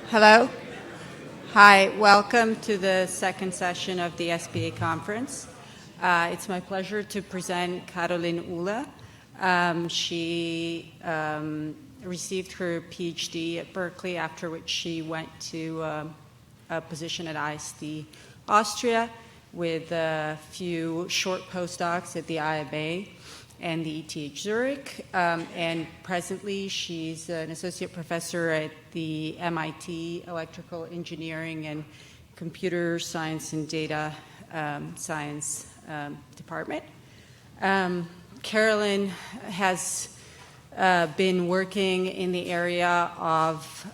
Hello. Hi, welcome to the second session of the SBA conference. It's my pleasure to present Caroline Uhler. She received her PhD at Berkeley, after which she went to a position at ISD Austria with a few short postdocs at the IMA and the ETH Zurich, and presently she's an associate professor at the MIT Electrical Engineering and Computer Science and Data Science Department. Caroline has been working in the area of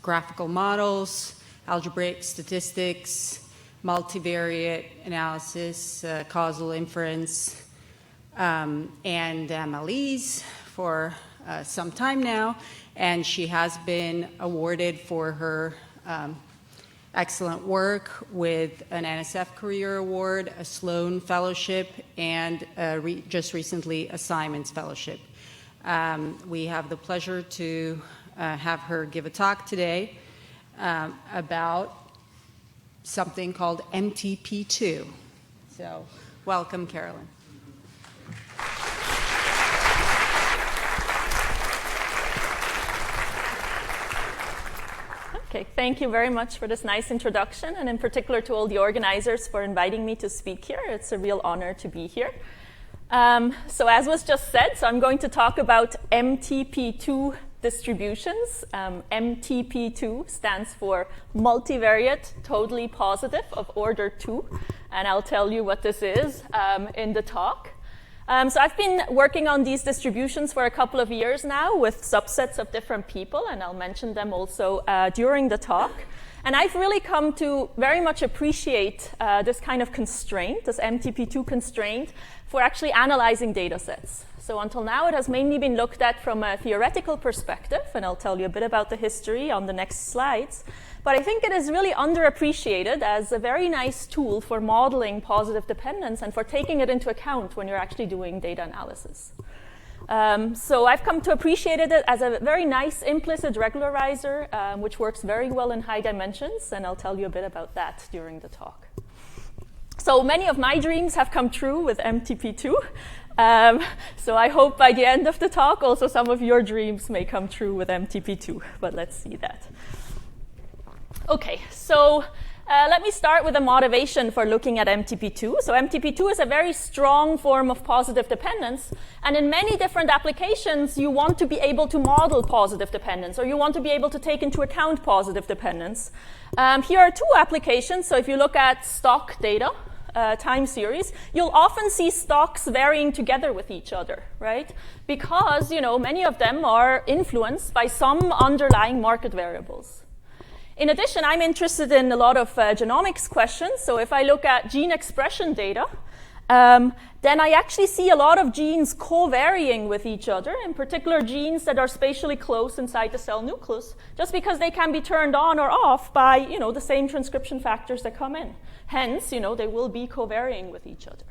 graphical models, algebraic statistics, multivariate analysis, causal inference, and MLEs for some time now. And she has been awarded for her excellent work with an NSF Career Award, a Sloan Fellowship, and just recently a Simons Fellowship. We have the pleasure to have her give a talk today about something called MTP2. So, welcome, Caroline. Okay, thank you very much for this nice introduction, and in particular to all the organizers for inviting me to speak here. It's a real honor to be here. So as was just said, I'm going to talk about MTP2 distributions. MTP2 stands for multivariate totally positive of order 2, and I'll tell you what this is in the talk. So I've been working on these distributions for a couple of years now with subsets of different people, and I'll mention them also during the talk. And I've really come to very much appreciate this kind of constraint, this MTP2 constraint, for actually analyzing data sets. So until now, it has mainly been looked at from a theoretical perspective, and I'll tell you a bit about the history on the next slides. But I think it is really underappreciated as a very nice tool for modeling positive dependence and for taking it into account when you're actually doing data analysis. So I've come to appreciate it as a very nice implicit regularizer, which works very well in high dimensions, and I'll tell you a bit about that during the talk. So many of my dreams have come true with MTP2. So I hope by the end of the talk, also some of your dreams may come true with MTP2, but let's see that. Okay, so let me start with the motivation for looking at MTP2. So MTP2 is a very strong form of positive dependence, and in many different applications, you want to be able to model positive dependence, or you want to be able to take into account positive dependence. Here are two applications. So if you look at stock data, time series, you'll often see stocks varying together with each other, right? Because, many of them are influenced by some underlying market variables. In addition, I'm interested in a lot of genomics questions. So if I look at gene expression data, then I actually see a lot of genes co-varying with each other, in particular genes that are spatially close inside the cell nucleus, just because they can be turned on or off by, the same transcription factors that come in. Hence, they will be co-varying with each other.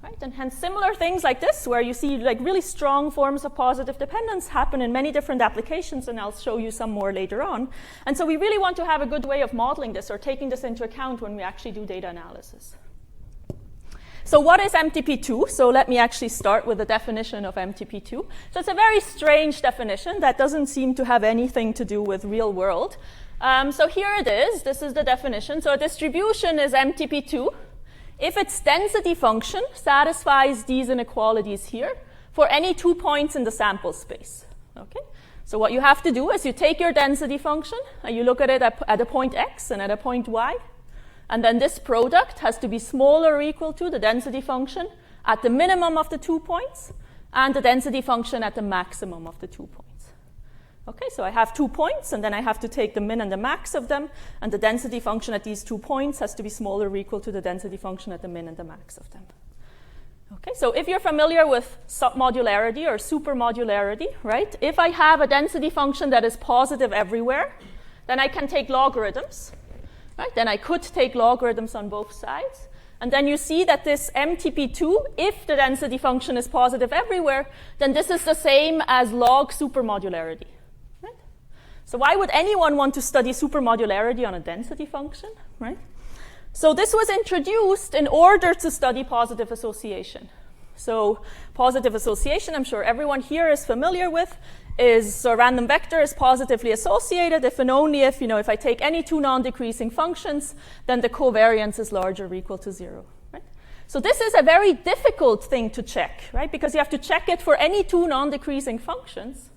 Right? And hence similar things like this, where you see really strong forms of positive dependence happen in many different applications, and I'll show you some more later on. And so we really want to have a good way of modeling this or taking this into account when we actually do data analysis. So what is MTP2? So let me actually start with the definition of MTP2. So it's a very strange definition that doesn't seem to have anything to do with real world. So here it is. This is the definition. So a distribution is MTP2 if its density function satisfies these inequalities here for any 2 points in the sample space. Okay? So what you have to do is you take your density function and you look at it at a point x and at a point y. And then this product has to be smaller or equal to the density function at the minimum of the 2 points and the density function at the maximum of the 2 points. Okay, so I have 2 points, and then I have to take the min and the max of them, and the density function at these 2 points has to be smaller or equal to the density function at the min and the max of them. Okay, so if you're familiar with submodularity or supermodularity, right, if I have a density function that is positive everywhere, then I can take logarithms. Right? Then I could take logarithms on both sides. And then you see that this MTP2, if the density function is positive everywhere, then this is the same as log supermodularity. So why would anyone want to study supermodularity on a density function, right? So this was introduced in order to study positive association. So positive association, I'm sure everyone here is familiar with, is a random vector is positively associated if and only if, if I take any two non-decreasing functions, then the covariance is larger or equal to 0. Right? So this is a very difficult thing to check, right? Because you have to check it for any two non-decreasing functions.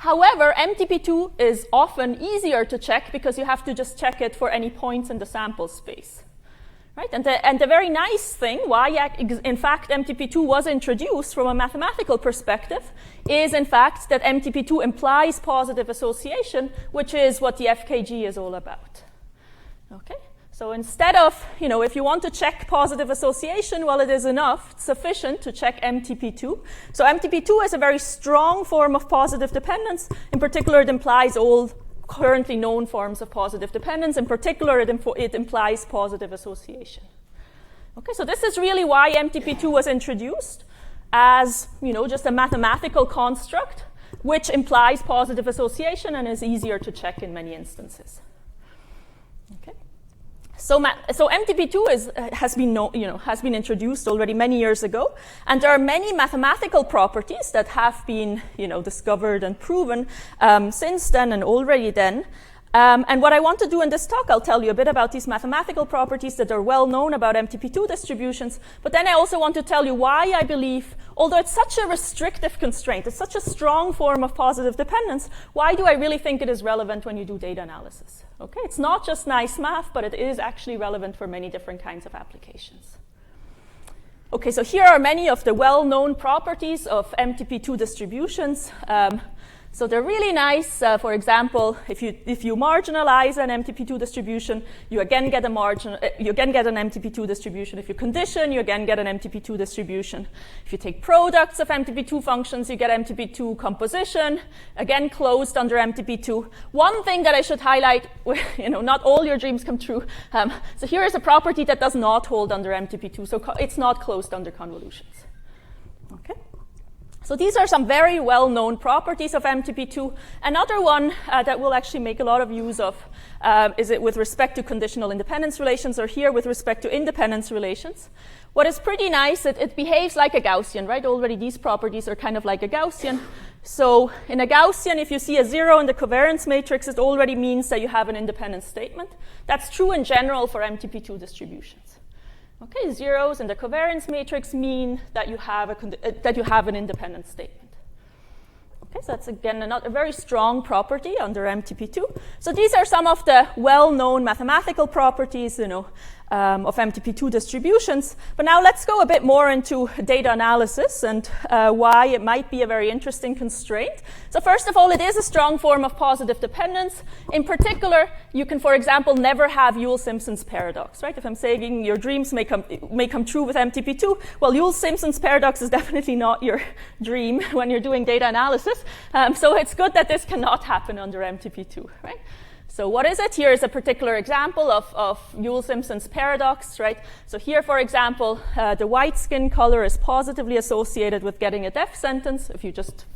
However, MTP2 is often easier to check because you have to just check it for any points in the sample space. Right? And the very nice thing, why in fact MTP2 was introduced from a mathematical perspective, is in fact that MTP2 implies positive association, which is what the FKG is all about. Okay? So instead of, if you want to check positive association, well, it is sufficient to check MTP2. So MTP2 is a very strong form of positive dependence. In particular, it implies all currently known forms of positive dependence. In particular, it implies positive association. Okay, so this is really why MTP2 was introduced as, just a mathematical construct which implies positive association and is easier to check in many instances. Okay. So MTP2 has been introduced already many years ago, and there are many mathematical properties that have been discovered and proven since then and already then. And what I want to do in this talk, I'll tell you a bit about these mathematical properties that are well known about MTP2 distributions, but then I also want to tell you why I believe, although it's such a restrictive constraint, it's such a strong form of positive dependence, why do I really think it is relevant when you do data analysis? Okay, it's not just nice math, but it is actually relevant for many different kinds of applications. Okay, so here are many of the well-known properties of MTP2 distributions. So they're really nice. For example, if you marginalize an MTP2 distribution, you again get an MTP2 distribution. If you condition, you again get an MTP2 distribution. If you take products of MTP2 functions, you get MTP2 composition, again closed under MTP2. One thing that I should highlight, not all your dreams come true. So here is a property that does not hold under MTP2, so it's not closed under convolutions. Okay. So these are some very well-known properties of MTP2. Another one that we'll actually make a lot of use of is it with respect to conditional independence relations, or here with respect to independence relations. What is pretty nice, it behaves like a Gaussian, right? Already these properties are kind of like a Gaussian. So in a Gaussian, if you see a 0 in the covariance matrix, it already means that you have an independent statement. That's true in general for MTP2 distributions. Okay, zeros in the covariance matrix mean that you have an independent statement. Okay, so that's again a very strong property under MTP2. So these are some of the well-known mathematical properties, of MTP2 distributions. But now let's go a bit more into data analysis and why it might be a very interesting constraint. So first of all, it is a strong form of positive dependence. In particular, you can, for example, never have Joule-Simpson's paradox, right? If I'm saying your dreams may come true with MTP2, well, Joule-Simpson's paradox is definitely not your dream when you're doing data analysis. So it's good that this cannot happen under MTP2, right? So what is it? Here is a particular example of Joule-Simpson's paradox, right? So here, for example, the white skin color is positively associated with getting a death sentence. If you just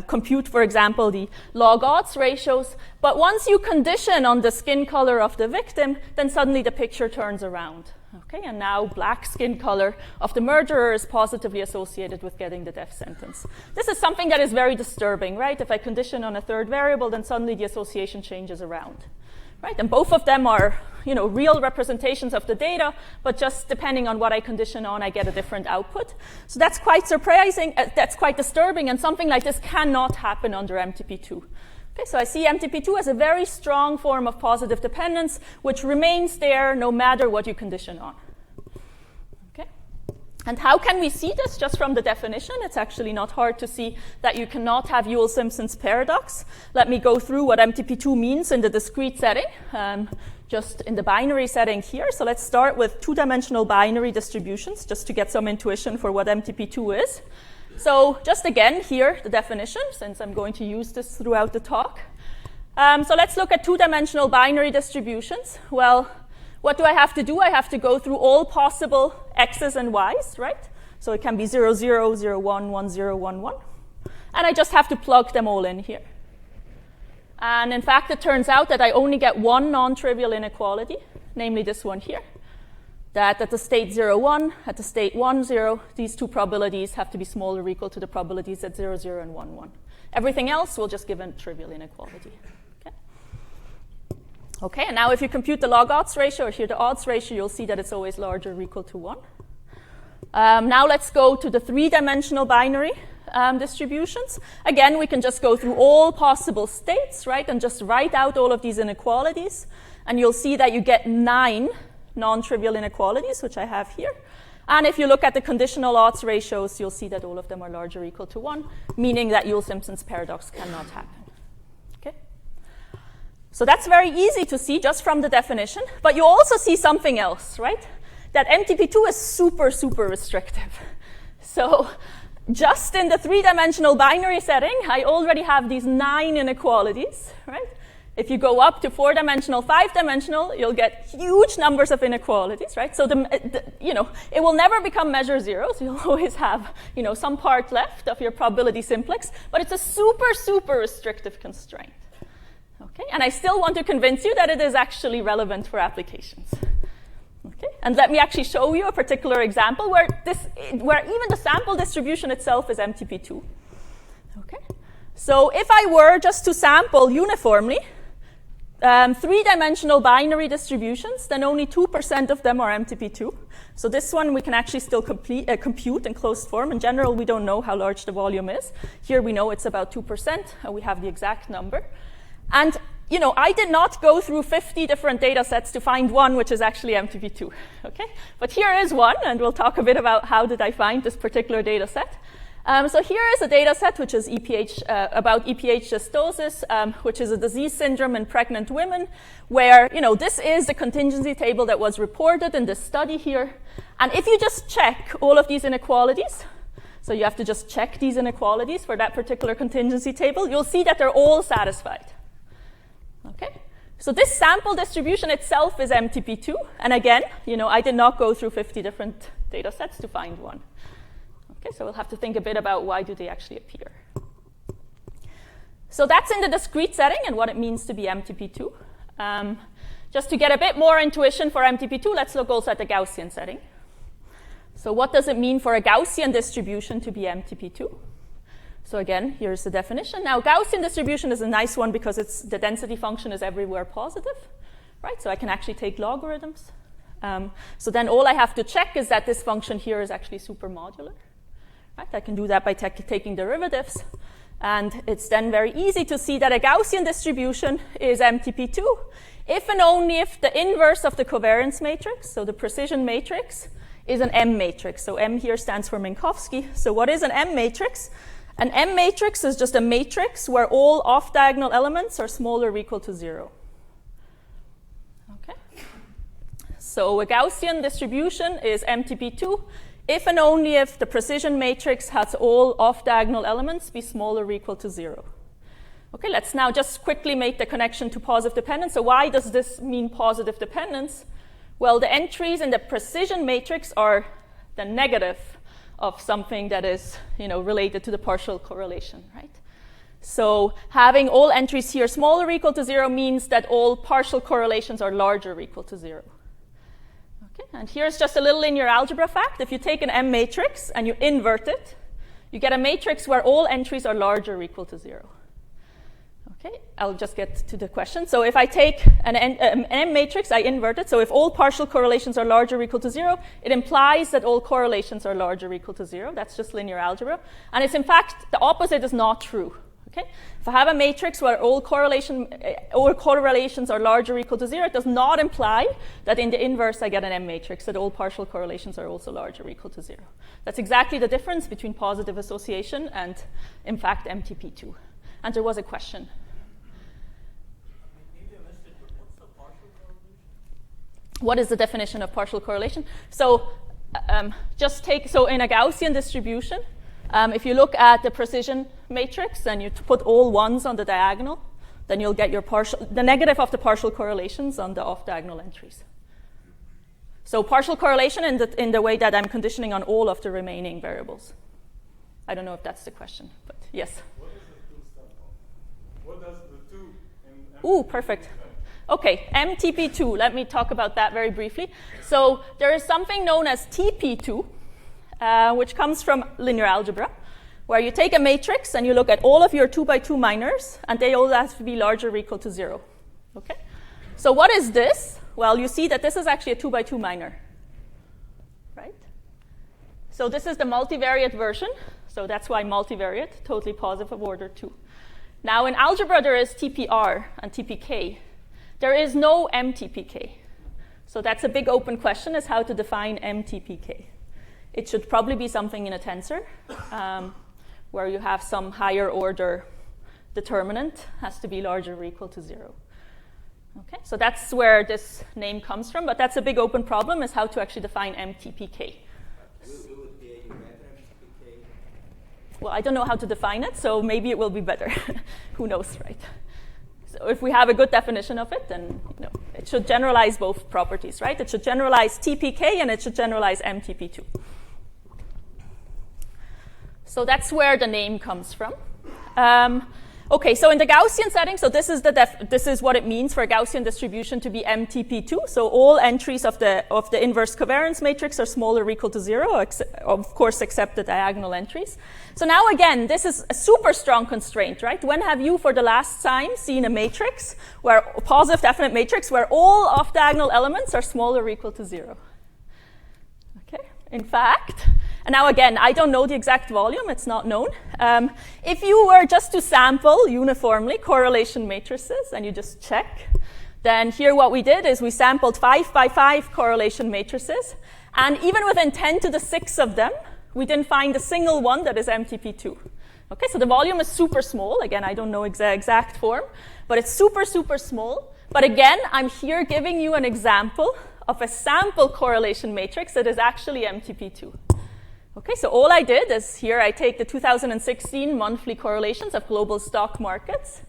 compute, for example, the log odds ratios. But once you condition on the skin color of the victim, then suddenly the picture turns around. Okay, and now black skin color of the murderer is positively associated with getting the death sentence. This is something that is very disturbing, right? If I condition on a third variable, then suddenly the association changes around, right? And both of them are, real representations of the data, but just depending on what I condition on, I get a different output. So that's quite surprising, that's quite disturbing, and something like this cannot happen under MTP2. Okay, so I see MTP2 as a very strong form of positive dependence, which remains there no matter what you condition on. Okay, and how can we see this? Just from the definition, it's actually not hard to see that you cannot have Joule-Simpson's paradox. Let me go through what MTP2 means in the discrete setting, just in the binary setting here. So let's start with two-dimensional binary distributions, just to get some intuition for what MTP2 is. So just again here, the definition, since I'm going to use this throughout the talk. So let's look at two-dimensional binary distributions. Well, what do I have to do? I have to go through all possible x's and y's, right? So it can be 0, 0, 0, 1, 1, 0, 1, 1. And I just have to plug them all in here. And in fact, it turns out that I only get one non-trivial inequality, namely this one here, that at the state 0, 1, at the state 1, 0, these two probabilities have to be smaller or equal to the probabilities at 0, 0, and 1, 1. Everything else will just give a trivial inequality. Okay, and now if you compute the log odds ratio, or here the odds ratio, you'll see that it's always larger or equal to 1. Now let's go to the three-dimensional binary distributions. Again, we can just go through all possible states, right, and just write out all of these inequalities. And you'll see that you get 9 non-trivial inequalities, which I have here. And if you look at the conditional odds ratios, you'll see that all of them are larger or equal to 1, meaning that Joule-Simpson's paradox cannot happen. Okay? So that's very easy to see just from the definition. But you also see something else, right? That MTP2 is super, super restrictive. So just in the three-dimensional binary setting, I already have these 9 inequalities, right? If you go up to 4-dimensional, 5-dimensional, you'll get huge numbers of inequalities, right? So it will never become measure 0, so you'll always have some part left of your probability simplex, but it's a super, super restrictive constraint. Okay? And I still want to convince you that it is actually relevant for applications. Okay? And let me actually show you a particular example where even the sample distribution itself is MTP2. Okay? So if I were just to sample uniformly three-dimensional binary distributions, then only 2% of them are MTP2. So this one we can actually still compute in closed form. In general, we don't know how large the volume is. Here we know it's about 2%, and we have the exact number. And I did not go through 50 different data sets to find one which is actually MTP2. Okay? But here is one, and we'll talk a bit about how did I find this particular data set. So here is a data set which is about EPH cystosis, which is a disease syndrome in pregnant women, where this is the contingency table that was reported in this study here. And if you just check all of these inequalities, so you have to just check these inequalities for that particular contingency table, you'll see that they're all satisfied. Okay? So this sample distribution itself is MTP2. And again, I did not go through 50 different data sets to find one. Okay, so we'll have to think a bit about why do they actually appear. So that's in the discrete setting and what it means to be MTP2. Just to get a bit more intuition for MTP2, let's look also at the Gaussian setting. So what does it mean for a Gaussian distribution to be MTP2? So again, here's the definition. Now, Gaussian distribution is a nice one because the density function is everywhere positive, right? So I can actually take logarithms. So then all I have to check is that this function here is actually supermodular. Right? I can do that by taking derivatives. And it's then very easy to see that a Gaussian distribution is MTP2 if and only if the inverse of the covariance matrix, so the precision matrix, is an M matrix. So M here stands for Minkowski. So what is an M matrix? An M matrix is just a matrix where all off-diagonal elements are smaller or equal to 0. Okay? So a Gaussian distribution is MTP2 if and only if the precision matrix has all off-diagonal elements be smaller or equal to 0. Okay, let's now just quickly make the connection to positive dependence. So why does this mean positive dependence? Well, the entries in the precision matrix are the negative of something that is, related to the partial correlation, right? So having all entries here smaller or equal to 0 means that all partial correlations are larger or equal to 0. Okay, and here's just a little linear algebra fact. If you take an M matrix and you invert it, you get a matrix where all entries are larger or equal to 0. Okay, I'll just get to the question. So if I take an M matrix, I invert it. So if all partial correlations are larger or equal to 0, it implies that all correlations are larger or equal to 0. That's just linear algebra. And it's in fact, the opposite is not true. Okay? If I have a matrix where all correlations are larger or equal to 0, it does not imply that in the inverse I get an M matrix, that all partial correlations are also larger or equal to 0. That's exactly the difference between positive association and, in fact, MTP2. And there was a question. Maybe I missed it, but what's the partial correlation? What is the definition of partial correlation? So so in a Gaussian distribution, if you look at the precision matrix and you put all ones on the diagonal, then you'll get the negative of the partial correlations on the off-diagonal entries. So partial correlation in the way that I'm conditioning on all of the remaining variables. I don't know if that's the question, but yes. What is the 2 stand for? What does the 2 Ooh, perfect. Okay, MTP2, let me talk about that very briefly. So there is something known as TP2, which comes from linear algebra, where you take a matrix and you look at all of your 2x2 minors, and they all have to be larger or equal to 0. Okay? So what is this? Well, you see that this is actually a 2x2 minor, right? So this is the multivariate version, so that's why multivariate, totally positive of order 2. Now in algebra there is TPR and TPK. There is no MTPK. So that's a big open question, is how to define MTPK. It should probably be something in a tensor, where you have some higher order determinant, has to be larger or equal to 0. Okay, so that's where this name comes from, but that's a big open problem, is how to actually define MTPK. Will it be a better MTPK? Well, I don't know how to define it, so maybe it will be better. Who knows, right? So if we have a good definition of it, then it should generalize both properties, right? It should generalize TPK and it should generalize MTP2. So that's where the name comes from. Okay, so in the Gaussian setting, so this is what it means for a Gaussian distribution to be MTP2. So all entries of the inverse covariance matrix are smaller or equal to 0, of course, except the diagonal entries. So now again, this is a super strong constraint, right? When have you, for the last time, seen a matrix, a positive definite matrix, where all off-diagonal elements are smaller or equal to 0? Okay, in fact. And now again, I don't know the exact volume, it's not known. If you were just to sample uniformly correlation matrices and you just check, then here what we did is we sampled 5 by 5 correlation matrices, and even within 10 to the 6 of them, we didn't find a single one that is MTP2. Okay, so the volume is super small. Again, I don't know exact form, but it's super, super small. But again, I'm here giving you an example of a sample correlation matrix that is actually MTP2. Okay, so all I did is here I take the 2016 monthly correlations of global stock markets.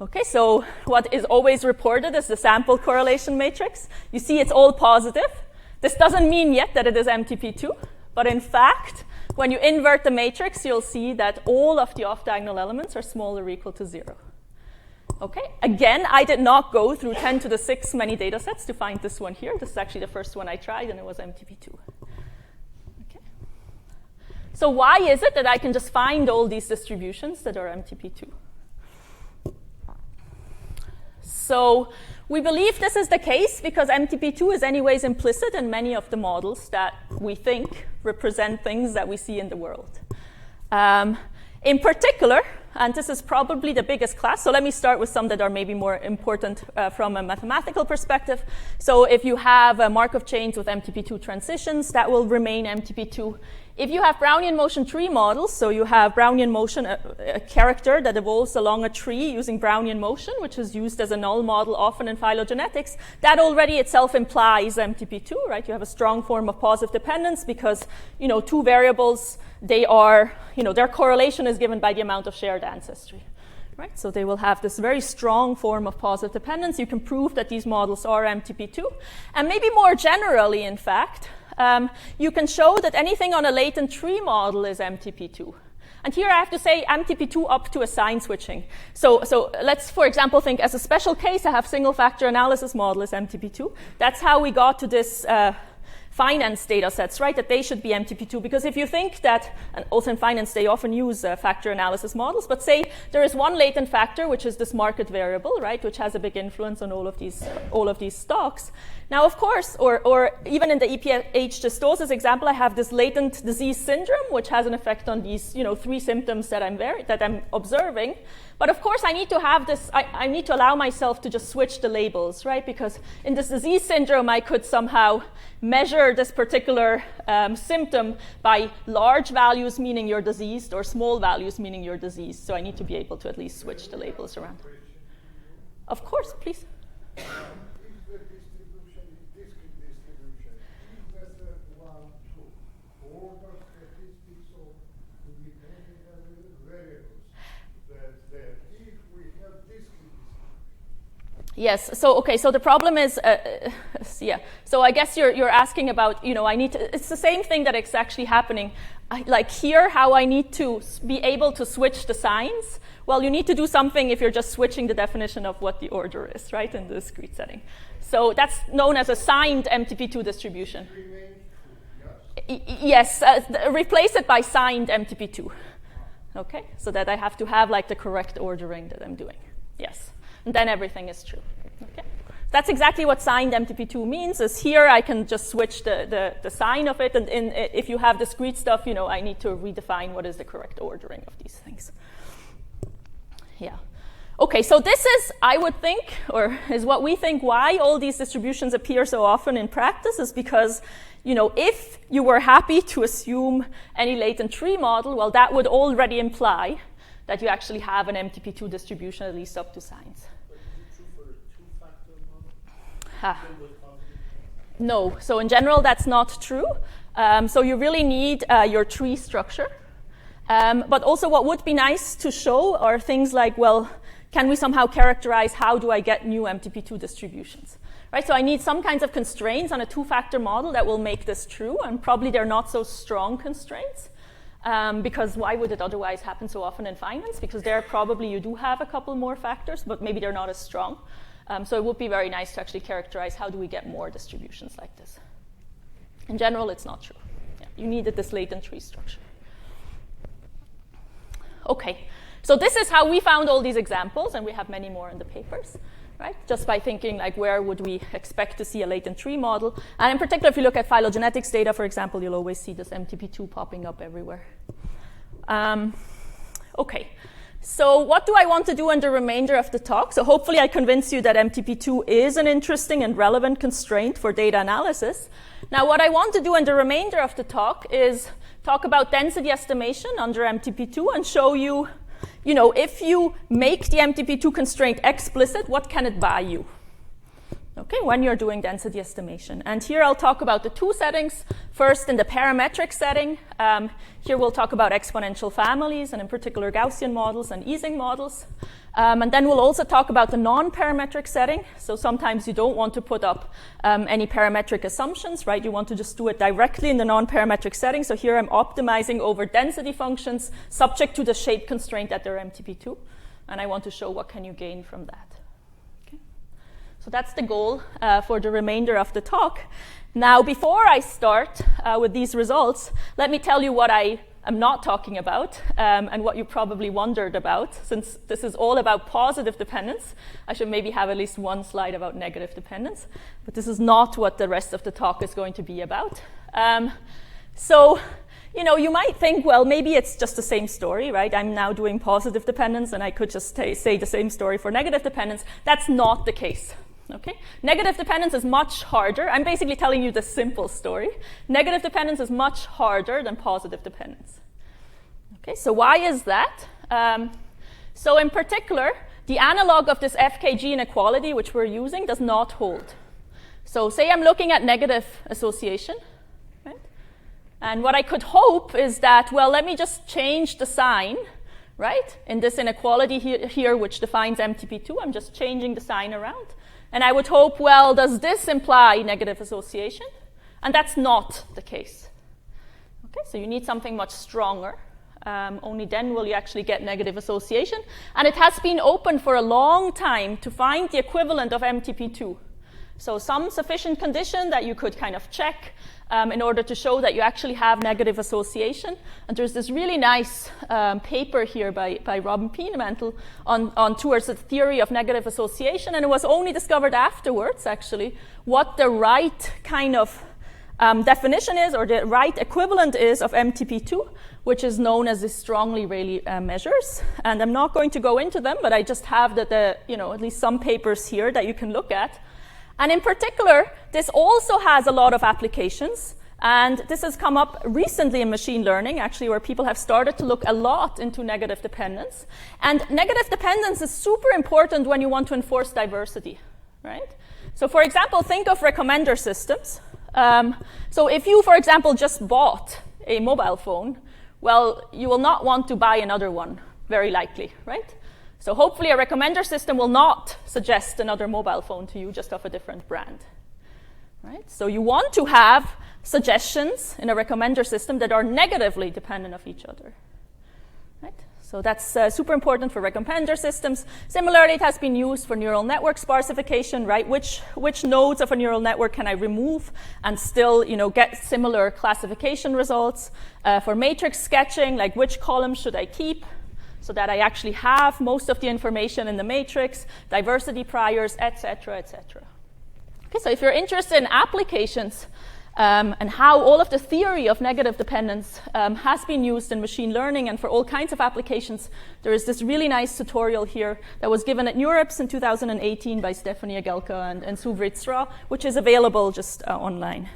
Okay, so what is always reported is the sample correlation matrix. You see it's all positive. This doesn't mean yet that it is MTP2, but in fact, when you invert the matrix, you'll see that all of the off-diagonal elements are smaller or equal to 0. Okay, again, I did not go through 10 to the 6 many data sets to find this one here. This is actually the first one I tried, and it was MTP2. So why is it that I can just find all these distributions that are MTP2? So we believe this is the case because MTP2 is anyways implicit in many of the models that we think represent things that we see in the world. In particular, and this is probably the biggest class, so let me start with some that are maybe more important from a mathematical perspective. So if you have a Markov chains with MTP2 transitions, that will remain MTP2. If you have Brownian motion tree models, so you have Brownian motion, a character that evolves along a tree using Brownian motion, which is used as a null model often in phylogenetics, that already itself implies MTP2, right? You have a strong form of positive dependence because, two variables, they are, their correlation is given by the amount of shared ancestry, right? So they will have this very strong form of positive dependence. You can prove that these models are MTP2. And maybe more generally, in fact, you can show that anything on a latent tree model is MTP2. And here I have to say MTP2 up to a sign switching. So let's, for example, think as a special case, I have single factor analysis model is MTP2. That's how we got to this finance data sets, right, that they should be MTP2. Because if you think that, and also in finance they often use factor analysis models, but say there is one latent factor, which is this market variable, right, which has a big influence on all of these stocks. Now, of course, or even in the EPH dystosis example, I have this latent disease syndrome, which has an effect on these, 3 symptoms that I'm observing. But of course, I need to have this. I need to allow myself to just switch the labels, right? Because in this disease syndrome, I could somehow measure this particular symptom by large values, meaning you're diseased, or small values, meaning you're diseased. So I need to be able to at least switch the labels around. Of course, please. Yes. So okay. So the problem is, yeah. So I guess you're asking about, it's the same thing that is actually happening. like here, how I need to be able to switch the signs. Well, you need to do something if you're just switching the definition of what the order is, right, in the discrete setting. So that's known as a signed MTP2 distribution. Yes, replace it by signed MTP2. Okay, so that I have to have like the correct ordering that I'm doing. Yes, and then everything is true. Okay, that's exactly what signed MTP2 means. Is here I can just switch the sign of it, and if you have discrete stuff, you know, I need to redefine what is the correct ordering of these things. Yeah. Okay, so this is, I would think, or is what we think why all these distributions appear so often in practice is because, you know, if you were happy to assume any latent tree model, well, that would already imply that you actually have an MTP2 distribution, at least up to signs. But is it true for a two-factor model? No, so in general, that's not true. So you really need your tree structure. But also what would be nice to show are things like, well, can we somehow characterize how do I get new MTP2 distributions? Right, so I need some kinds of constraints on a two-factor model that will make this true, and probably they're not so strong constraints, because why would it otherwise happen so often in finance? Because there probably you do have a couple more factors, but maybe they're not as strong. So it would be very nice to actually characterize how do we get more distributions like this. In general, it's not true. Yeah, you needed this latent tree structure. Okay, so this is how we found all these examples, and we have many more in the papers, right? Just by thinking, like, where would we expect to see a latent tree model? And in particular, if you look at phylogenetics data, for example, you'll always see this MTP2 popping up everywhere. Okay, so what do I want to do in the remainder of the talk? So hopefully I convince you that MTP2 is an interesting and relevant constraint for data analysis. Now, what I want to do in the remainder of the talk is talk about density estimation under MTP2 and show you, you know, if you make the MTP2 constraint explicit, what can it buy you? Okay, when you're doing density estimation. And here I'll talk about the two settings. First, in the parametric setting, here we'll talk about exponential families, and in particular Gaussian models and Ising models. And then we'll also talk about the non-parametric setting. So sometimes you don't want to put up any parametric assumptions, right? You want to just do it directly in the non-parametric setting. So here I'm optimizing over density functions subject to the shape constraint at their MTP2. And I want to show what can you gain from that. Okay. So that's the goal for the remainder of the talk. Now, before I start with these results, let me tell you what I am not talking about and what you probably wondered about. Since this is all about positive dependence, I should maybe have at least one slide about negative dependence. But this is not what the rest of the talk is going to be about. So, you know, you might think, well, maybe it's just the same story, right? I'm now doing positive dependence, and I could just say the same story for negative dependence. That's not the case. Okay? Negative dependence is much harder. I'm basically telling you the simple story. Negative dependence is much harder than positive dependence. Okay, so why is that? So in particular, the analog of this FKG inequality, which we're using, does not hold. So say I'm looking at negative association, right? And what I could hope is that, well, let me just change the sign, right? In this inequality here which defines MTP2, I'm just changing the sign around. And I would hope, well, does this imply negative association? And that's not the case. Okay, so you need something much stronger. Only then will you actually get negative association. And it has been open for a long time to find the equivalent of MTP2. So some sufficient condition that you could kind of check in order to show that you actually have negative association. And there's this really nice paper here by Robin Pienemantel towards the theory of negative association. And it was only discovered afterwards, actually, what the right kind of definition is, or the right equivalent is of MTP2, which is known as the strongly Rayleigh measures. And I'm not going to go into them, but I just have at least some papers here that you can look at. And in particular, this also has a lot of applications. And this has come up recently in machine learning, actually, where people have started to look a lot into negative dependence. And negative dependence is super important when you want to enforce diversity, right? So for example, think of recommender systems. So if you, for example, just bought a mobile phone, well, you will not want to buy another one, very likely, right? So hopefully a recommender system will not suggest another mobile phone to you just of a different brand, right? So you want to have suggestions in a recommender system that are negatively dependent of each other. Right? So that's super important for recommender systems. Similarly, it has been used for neural network sparsification, right? Which nodes of a neural network can I remove and still, get similar classification results? For matrix sketching, like which column should I keep so that I actually have most of the information in the matrix, diversity priors, etc., etc. Okay, so if you're interested in applications and how all of the theory of negative dependence has been used in machine learning and for all kinds of applications, there is this really nice tutorial here that was given at NeurIPS in 2018 by Stephanie Agelka and Suvrit Sra, which is available just online.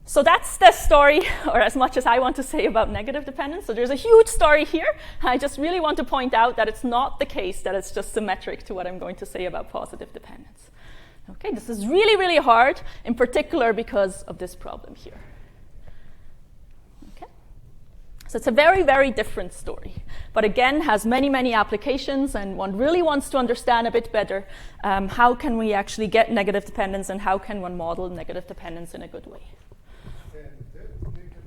So that's the story, or as much as I want to say about negative dependence. So there's a huge story here. I just really want to point out that it's not the case that it's just symmetric to what I'm going to say about positive dependence. Okay, this is really, really hard, in particular because of this problem here. Okay, so it's a very, very different story, but again, has many, many applications, and one really wants to understand a bit better how can we actually get negative dependence and how can one model negative dependence in a good way. And that negative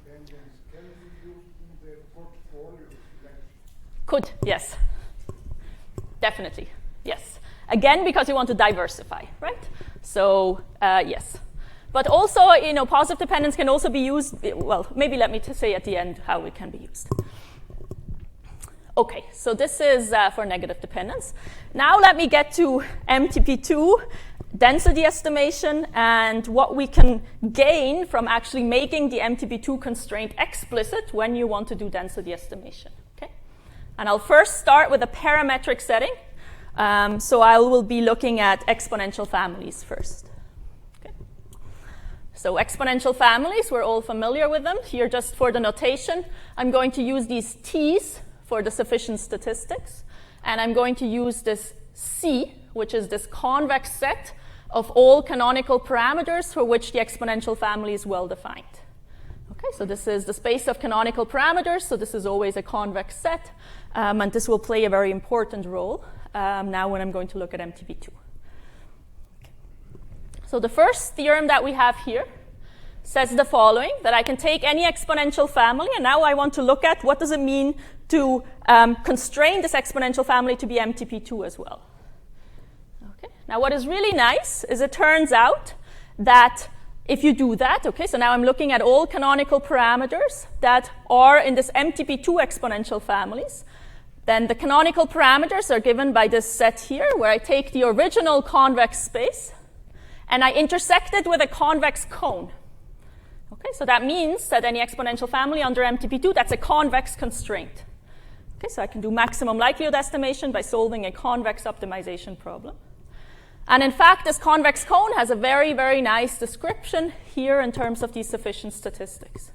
dependence can be used in the portfolio selection? Could, yes. Definitely, yes. Again, because you want to diversify, right? So, yes. But also, positive dependence can also be used, well, maybe let me say at the end how it can be used. Okay, so this is for negative dependence. Now let me get to MTP2, density estimation, and what we can gain from actually making the MTP2 constraint explicit when you want to do density estimation, okay? And I'll first start with a parametric setting. So I will be looking at exponential families first. Okay. So exponential families, we're all familiar with them. Here, just for the notation, I'm going to use these T's for the sufficient statistics. And I'm going to use this C, which is this convex set of all canonical parameters for which the exponential family is well defined. Okay, so this is the space of canonical parameters. So this is always a convex set. And this will play a very important role now when I'm going to look at MTP2. Okay. So the first theorem that we have here says the following, that I can take any exponential family, and now I want to look at what does it mean to constrain this exponential family to be MTP2 as well. Okay. Now what is really nice is it turns out that if you do that, okay, so now I'm looking at all canonical parameters that are in this MTP2 exponential families, then the canonical parameters are given by this set here, where I take the original convex space and I intersect it with a convex cone. Okay, so that means that any exponential family under MTP2, that's a convex constraint. Okay, so I can do maximum likelihood estimation by solving a convex optimization problem. And in fact, this convex cone has a very, very nice description here in terms of these sufficient statistics.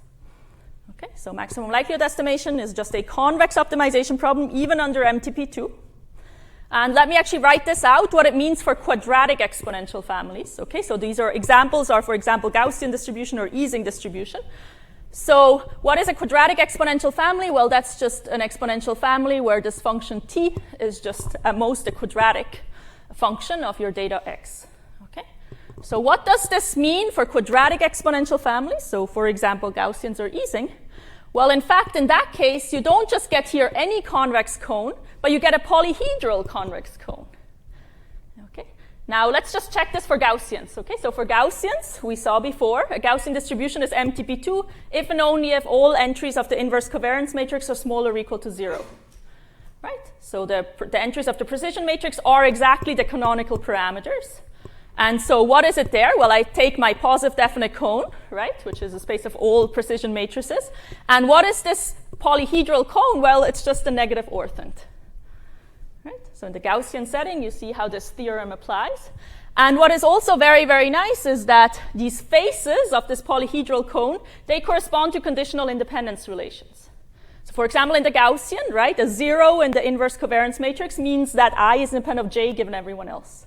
Okay, so maximum likelihood estimation is just a convex optimization problem, even under MTP2. And let me actually write this out, what it means for quadratic exponential families. Okay, so these are examples, for example, Gaussian distribution or Ising distribution. So what is a quadratic exponential family? Well, that's just an exponential family where this function t is just at most a quadratic function of your data x. Okay, so what does this mean for quadratic exponential families? So for example, Gaussians or Ising. Well, in fact, in that case, you don't just get here any convex cone, but you get a polyhedral convex cone. Okay. Now, let's just check this for Gaussians. Okay, so for Gaussians, we saw before, a Gaussian distribution is MTP2 if and only if all entries of the inverse covariance matrix are smaller or equal to 0. Right? So the entries of the precision matrix are exactly the canonical parameters. And so what is it there? Well, I take my positive definite cone, right, which is a space of all precision matrices. And what is this polyhedral cone? Well, it's just a negative orthant. Right? So in the Gaussian setting, you see how this theorem applies. And what is also very, very nice is that these faces of this polyhedral cone, they correspond to conditional independence relations. So for example, in the Gaussian, right, a 0 in the inverse covariance matrix means that I is independent of j given everyone else.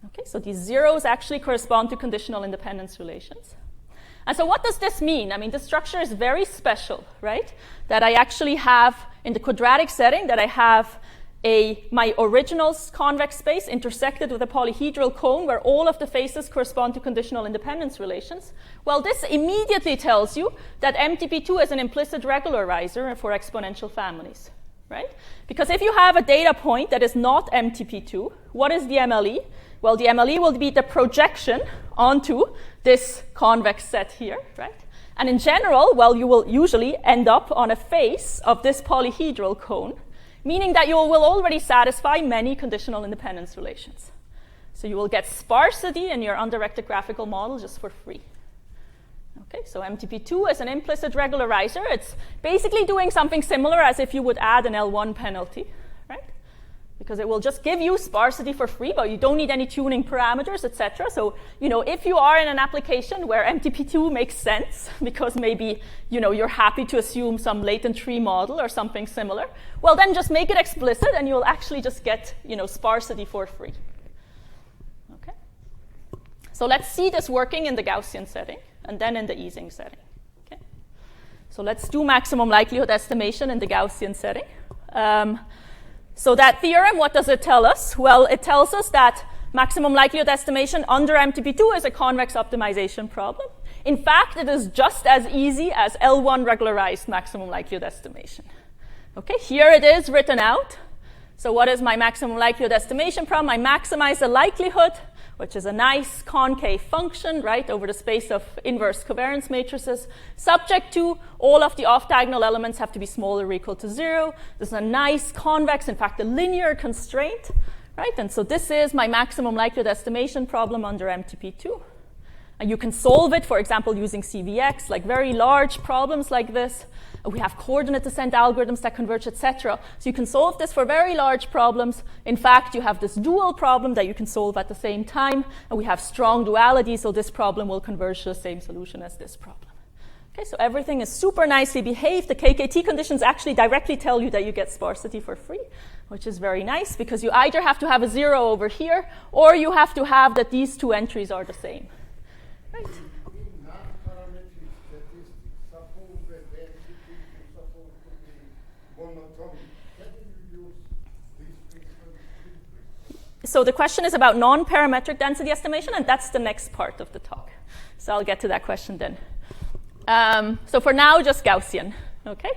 Okay, so these zeros actually correspond to conditional independence relations. And so what does this mean? I mean, the structure is very special, right? That I actually have, in the quadratic setting, that I have my original convex space intersected with a polyhedral cone where all of the faces correspond to conditional independence relations, well, this immediately tells you that MTP2 is an implicit regularizer for exponential families, right? Because if you have a data point that is not MTP2, what is the MLE? Well, the MLE will be the projection onto this convex set here, right? And in general, well, you will usually end up on a face of this polyhedral cone, meaning that you will already satisfy many conditional independence relations. So you will get sparsity in your undirected graphical model just for free. Okay, so MTP2 is an implicit regularizer. It's basically doing something similar as if you would add an L1 penalty, right? Because it will just give you sparsity for free, but you don't need any tuning parameters, etc. So, if you are in an application where MTP2 makes sense, because maybe, you're happy to assume some latent tree model or something similar, well, then just make it explicit and you'll actually just get, sparsity for free. Okay? So let's see this working in the Gaussian setting and then in the Ising setting. Okay? So let's do maximum likelihood estimation in the Gaussian setting. So that theorem, what does it tell us? Well, it tells us that maximum likelihood estimation under MTP2 is a convex optimization problem. In fact, it is just as easy as L1 regularized maximum likelihood estimation. Okay, here it is written out. So what is my maximum likelihood estimation problem? I maximize the likelihood, which is a nice concave function, right, over the space of inverse covariance matrices, subject to all of the off-diagonal elements have to be smaller or equal to 0. This is a nice convex, in fact, a linear constraint, right? And so this is my maximum likelihood estimation problem under MTP2. And you can solve it, for example, using CVX, like very large problems like this. We have coordinate descent algorithms that converge, etc. So you can solve this for very large problems. In fact, you have this dual problem that you can solve at the same time. And we have strong duality, so this problem will converge to the same solution as this problem. Okay, so everything is super nicely behaved. The KKT conditions actually directly tell you that you get sparsity for free, which is very nice, because you either have to have a 0 over here, or you have to have that these two entries are the same. Right. In non-parametric statistics, suppose that the MTP is supposed to be monotonic. Can you use these principles? So the question is about non-parametric density estimation, and that's the next part of the talk. So I'll get to that question then. So for now, just Gaussian. Okay.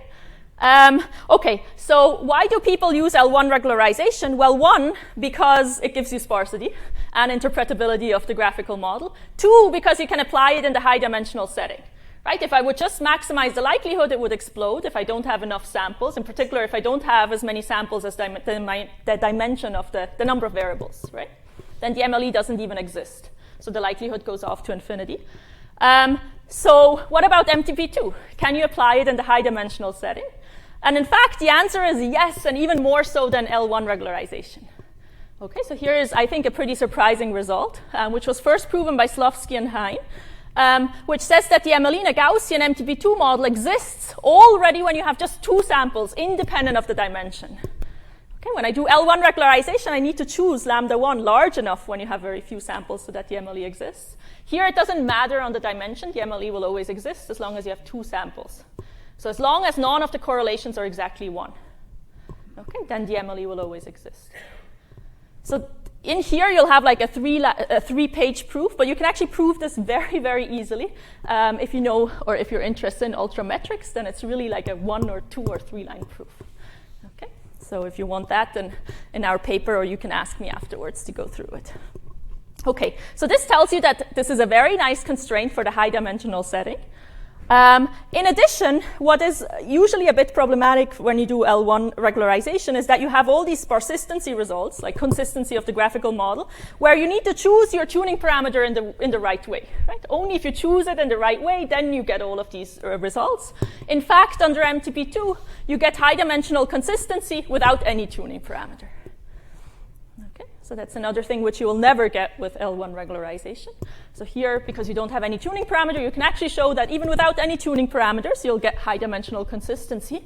Okay, so why do people use L1 regularization? Well, 1, because it gives you sparsity and interpretability of the graphical model. 2, because you can apply it in the high-dimensional setting. Right? If I would just maximize the likelihood, it would explode if I don't have enough samples. In particular, if I don't have as many samples as the dimension of the number of variables, right? Then the MLE doesn't even exist. So the likelihood goes off to infinity. So what about MTP2? Can you apply it in the high-dimensional setting? And in fact, the answer is yes, and even more so than L1 regularization. Okay, so here is, I think, a pretty surprising result, which was first proven by Slofsky and Hein, which says that the MLE in a Gaussian MTP2 model exists already when you have just 2 samples, independent of the dimension. Okay, when I do L1 regularization, I need to choose lambda 1 large enough when you have very few samples so that the MLE exists. Here, it doesn't matter on the dimension. The MLE will always exist as long as you have 2 samples. So as long as none of the correlations are exactly 1, okay, then the MLE will always exist. So in here, you'll have like a 3-page proof, but you can actually prove this very, very easily. If you know, or if you're interested in ultrametrics, then it's really like a 1 or 2 or 3-line proof. Okay, so if you want that, then in our paper, or you can ask me afterwards to go through it. Okay, so this tells you that this is a very nice constraint for the high-dimensional setting. In addition, what is usually a bit problematic when you do L1 regularization is that you have all these persistency results, like consistency of the graphical model, where you need to choose your tuning parameter in the right way. Right? Only if you choose it in the right way, then you get all of these results. In fact, under MTP2, you get high-dimensional consistency without any tuning parameter. So that's another thing which you will never get with L1 regularization. So here, because you don't have any tuning parameter, you can actually show that even without any tuning parameters, you'll get high-dimensional consistency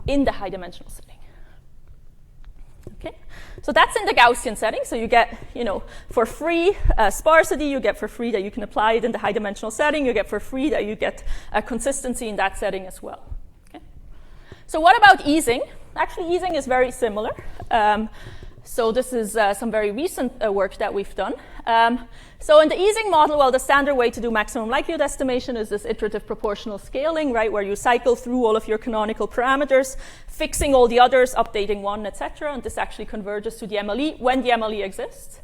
in the high-dimensional setting. Okay, so that's in the Gaussian setting. So you get, for free sparsity, you get for free that you can apply it in the high-dimensional setting. You get for free that you get consistency in that setting as well. Okay. So what about Ising? actually, easing is very similar. So this is some very recent work that we've done. So in the easing model, well, the standard way to do maximum likelihood estimation is this iterative proportional scaling, right, where you cycle through all of your canonical parameters, fixing all the others, updating one, etc. And this actually converges to the MLE when the MLE exists.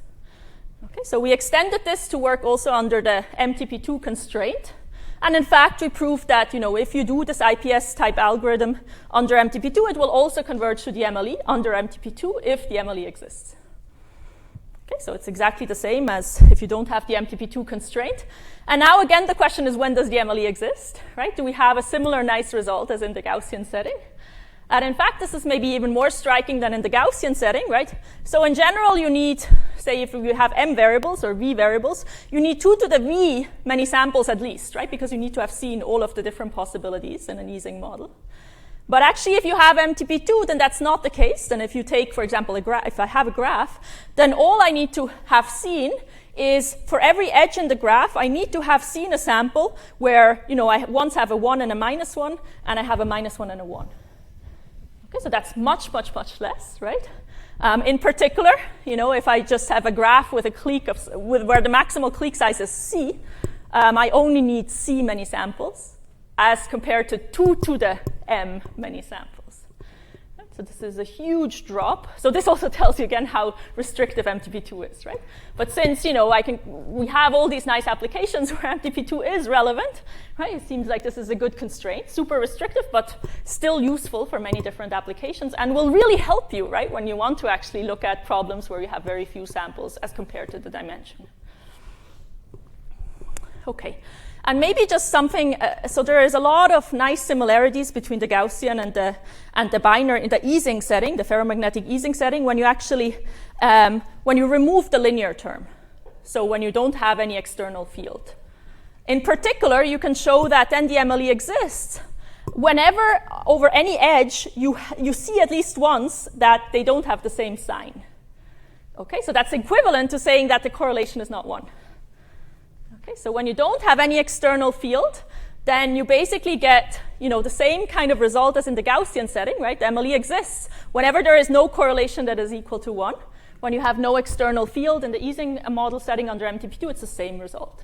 Okay, so we extended this to work also under the MTP2 constraint. And in fact, we proved that, if you do this IPS type algorithm under MTP2, it will also converge to the MLE under MTP2 if the MLE exists. Okay, so it's exactly the same as if you don't have the MTP2 constraint. And now again, the question is, when does the MLE exist, right? Do we have a similar nice result as in the Gaussian setting? And in fact, this is maybe even more striking than in the Gaussian setting, right? So in general, you need, say, if you have m variables or v variables, you need 2 to the v many samples at least, right? Because you need to have seen all of the different possibilities in an easing model. But actually, if you have MTP2, then that's not the case. Then if you take, for example, if I have a graph, then all I need to have seen is for every edge in the graph, I need to have seen a sample where, I once have a 1 and a -1, and I have a -1 and a 1. Okay, so that's much, much, much less, right? In particular, if I just have a graph with a clique where the maximal clique size is C, I only need C many samples as compared to 2 to the M many samples. Right? So this is a huge drop. So this also tells you again how restrictive MTP2 is, right? But since, we have all these nice applications where MTP2 is relevant, right? It seems like this is a good constraint, super restrictive, but still useful for many different applications and will really help you, right? When you want to actually look at problems where you have very few samples as compared to the dimension. Okay. And maybe just something, so there is a lot of nice similarities between the Gaussian and the binary in the easing setting, the ferromagnetic easing setting, when you actually, when you remove the linear term. So when you don't have any external field. In particular, you can show that then the MLE exists whenever over any edge you see at least once that they don't have the same sign. Okay, so that's equivalent to saying that the correlation is not 1. Okay, so when you don't have any external field, then you basically get, the same kind of result as in the Gaussian setting, right? The MLE exists whenever there is no correlation that is equal to 1. When you have no external field in the easing model setting under MTP2, it's the same result.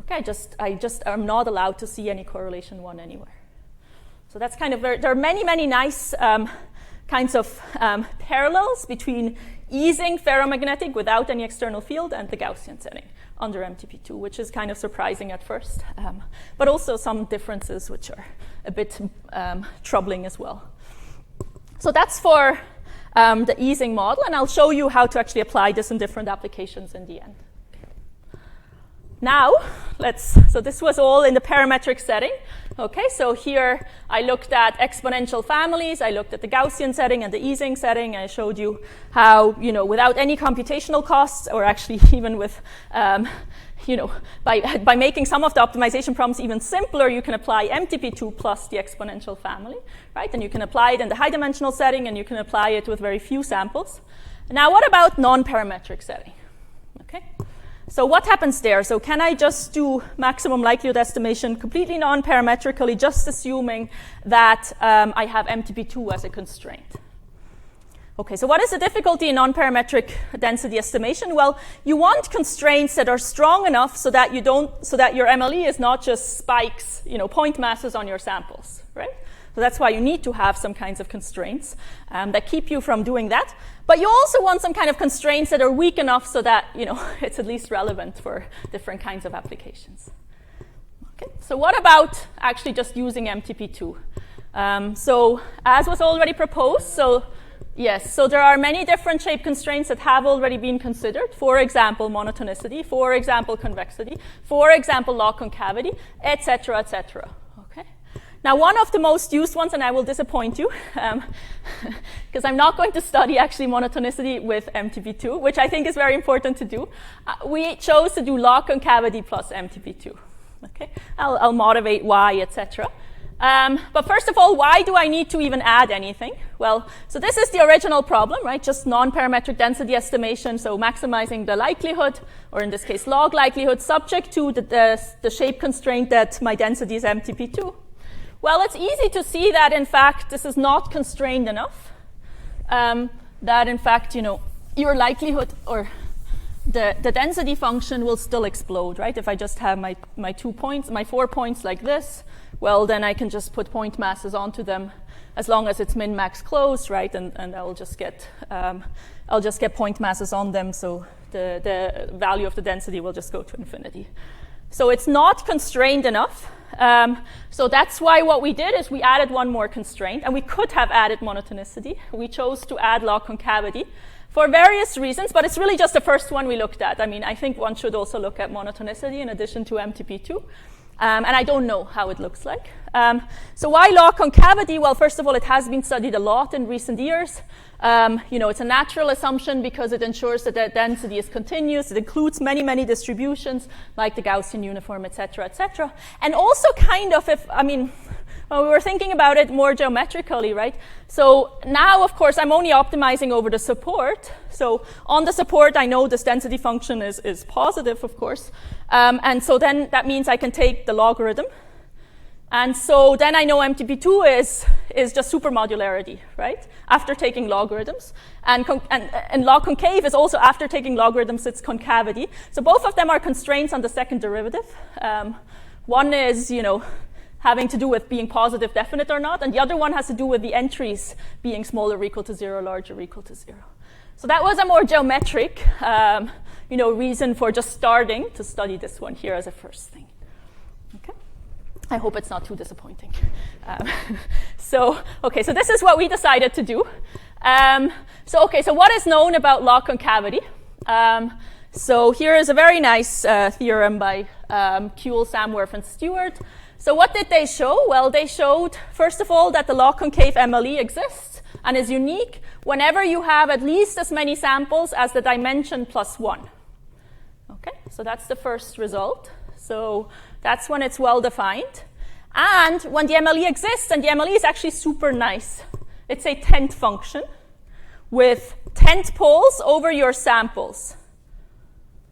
Okay, I just am not allowed to see any correlation 1 anywhere. So that's kind of there are many, many nice kinds of parallels between easing ferromagnetic without any external field and the Gaussian setting under MTP2, which is kind of surprising at first, but also some differences which are a bit troubling as well. So that's for the easing model, and I'll show you how to actually apply this in different applications in the end. Now, so this was all in the parametric setting. Okay, so here I looked at exponential families, I looked at the Gaussian setting and the easing setting. I showed you how, without any computational costs, or actually even with, by making some of the optimization problems even simpler, you can apply MTP2 plus the exponential family, right? And you can apply it in the high-dimensional setting, and you can apply it with very few samples. Now, what about non-parametric setting? Okay. So what happens there? So can I just do maximum likelihood estimation completely non-parametrically, just assuming that I have MTP2 as a constraint? Okay, so what is the difficulty in non-parametric density estimation? Well, you want constraints that are strong enough so that your MLE is not just spikes, point masses on your samples, right? So that's why you need to have some kinds of constraints that keep you from doing that. But you also want some kind of constraints that are weak enough so that, it's at least relevant for different kinds of applications. Okay, so what about actually just using MTP2? So as was already proposed, so there are many different shape constraints that have already been considered. For example, monotonicity, for example, convexity, for example, log concavity, etc., etc. Now, one of the most used ones, and I will disappoint you, because I'm not going to study actually monotonicity with MTP2, which I think is very important to do. We chose to do log concavity plus MTP2. Okay, I'll motivate why, etc. But first of all, why do I need to even add anything? Well, so this is the original problem, right? Just non-parametric density estimation, so maximizing the likelihood, or in this case, log likelihood, subject to the shape constraint that my density is MTP2. Well, it's easy to see that, in fact, this is not constrained enough. that in fact, your likelihood or the density function will still explode, right? If I just have my 2 points, my 4 points like this, well, then I can just put point masses onto them as long as it's min-max closed, right? And I'll just get point masses on them, so the value of the density will just go to infinity. So it's not constrained enough. So that's why what we did is we added one more constraint, and we could have added monotonicity. We chose to add log concavity for various reasons, but it's really just the first one we looked at. I mean, I think one should also look at monotonicity in addition to MTP2. And I don't know how it looks like. So why log concavity? Well, first of all, it has been studied a lot in recent years. It's a natural assumption because it ensures that the density is continuous. It includes many, many distributions, like the Gaussian uniform, et cetera, et cetera. And also kind of, well, we were thinking about it more geometrically, right? So now, of course, I'm only optimizing over the support. So on the support, I know this density function is positive, of course. And so then that means I can take the logarithm. And so then I know MTP2 is just supermodularity, right? After taking logarithms. And log concave is also after taking logarithms, it's concavity. So both of them are constraints on the second derivative. One is, having to do with being positive definite or not, and the other one has to do with the entries being smaller or equal to 0, larger or equal to 0. So that was a more geometric, reason for just starting to study this one here as a first thing. Okay. I hope it's not too disappointing. So this is what we decided to do. So what is known about log concavity? So here is a very nice theorem by Kuehl, Samworth, and Stewart. So what did they show? Well, they showed, first of all, that the log concave MLE exists and is unique whenever you have at least as many samples as the dimension plus 1. Okay, so that's the first result. So that's when it's well defined. And when the MLE exists, and the MLE is actually super nice. It's a tent function with tent poles over your samples.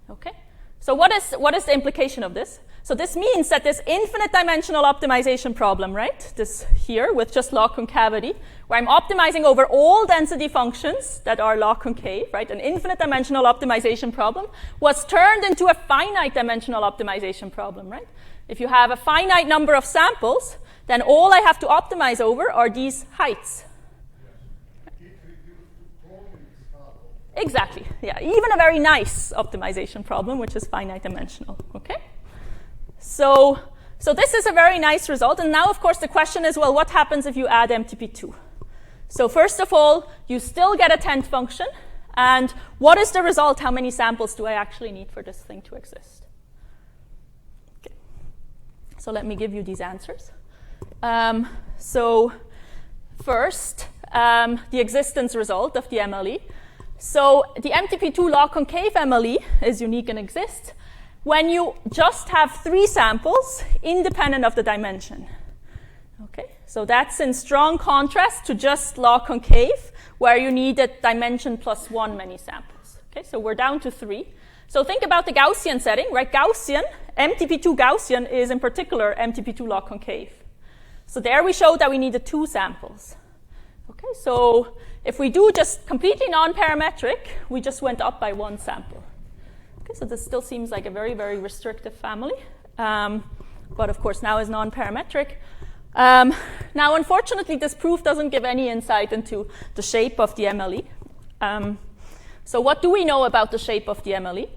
Okay, so what is the implication of this? So this means that this infinite dimensional optimization problem, right, this here with just log concavity, where I'm optimizing over all density functions that are log concave, right, an infinite dimensional optimization problem, was turned into a finite dimensional optimization problem, right? If you have a finite number of samples, then all I have to optimize over are these heights. Exactly, yeah, even a very nice optimization problem, which is finite dimensional, okay? So this is a very nice result. And now, of course, the question is, well, what happens if you add MTP2? So first of all, you still get a tent function. And what is the result? How many samples do I actually need for this thing to exist? Okay. So let me give you these answers. So first, the existence result of the MLE. So the MTP2 log concave MLE is unique and exists when you just have 3 samples independent of the dimension. Okay, so that's in strong contrast to just log concave, where you need a dimension plus 1 many samples. Okay, so we're down to 3. So think about the Gaussian setting, right? Gaussian, MTP2 Gaussian is in particular MTP2 log concave. So there we showed that we needed 2 samples. Okay, so if we do just completely non-parametric, we just went up by 1 sample. Okay, so this still seems like a very, very restrictive family. But of course, now is non-parametric. Now, unfortunately, this proof doesn't give any insight into the shape of the MLE. So what do we know about the shape of the MLE?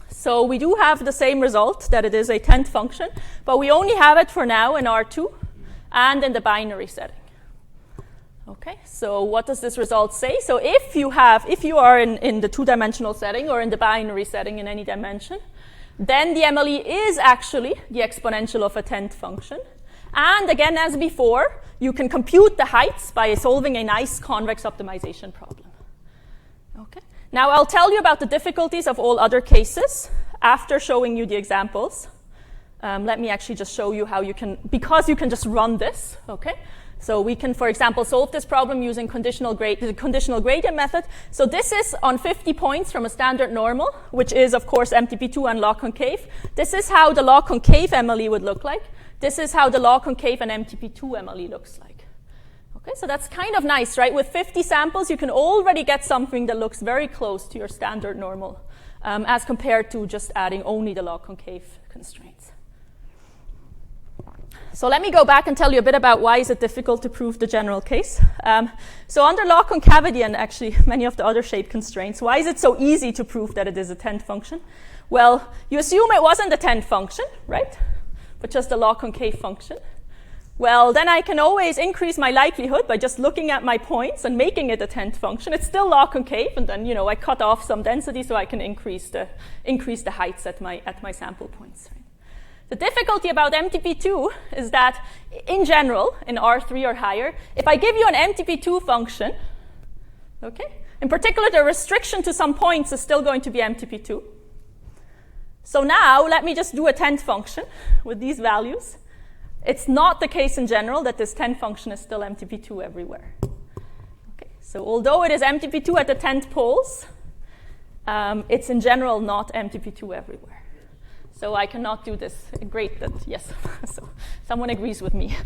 So we do have the same result, that it is a tent function, but we only have it for now in R2 and in the binary setting. Okay, so what does this result say? So if you are in the 2-dimensional setting or in the binary setting in any dimension, then the MLE is actually the exponential of a tent function. And again, as before, you can compute the heights by solving a nice convex optimization problem. Okay. Now I'll tell you about the difficulties of all other cases after showing you the examples. Let me actually just show you how you can, because you can just run this, okay? So we can, for example, solve this problem using the conditional gradient method. So this is on 50 points from a standard normal, which is, of course, MTP2 and log concave. This is how the log concave MLE would look like. This is how the log concave and MTP2 MLE looks like. Okay, so that's kind of nice, right? With 50 samples, you can already get something that looks very close to your standard normal, as compared to just adding only the log concave constraints. So let me go back and tell you a bit about why is it difficult to prove the general case. So under log concavity and actually many of the other shape constraints, why is it so easy to prove that it is a 10th function? Well, you assume it wasn't a 10th function, right? But just a log concave function. Well, then I can always increase my likelihood by just looking at my points and making it a 10th function. It's still log concave, and then I cut off some density so I can increase the heights at my sample points. Right? The difficulty about MTP2 is that, in general, in R3 or higher, if I give you an MTP2 function, okay, in particular, the restriction to some points is still going to be MTP2. So now, let me just do a 10th function with these values. It's not the case in general that this 10th function is still MTP2 everywhere. Okay, so although it is MTP2 at the 10th poles, it's in general not MTP2 everywhere. So I cannot do this. Great, yes. So someone agrees with me.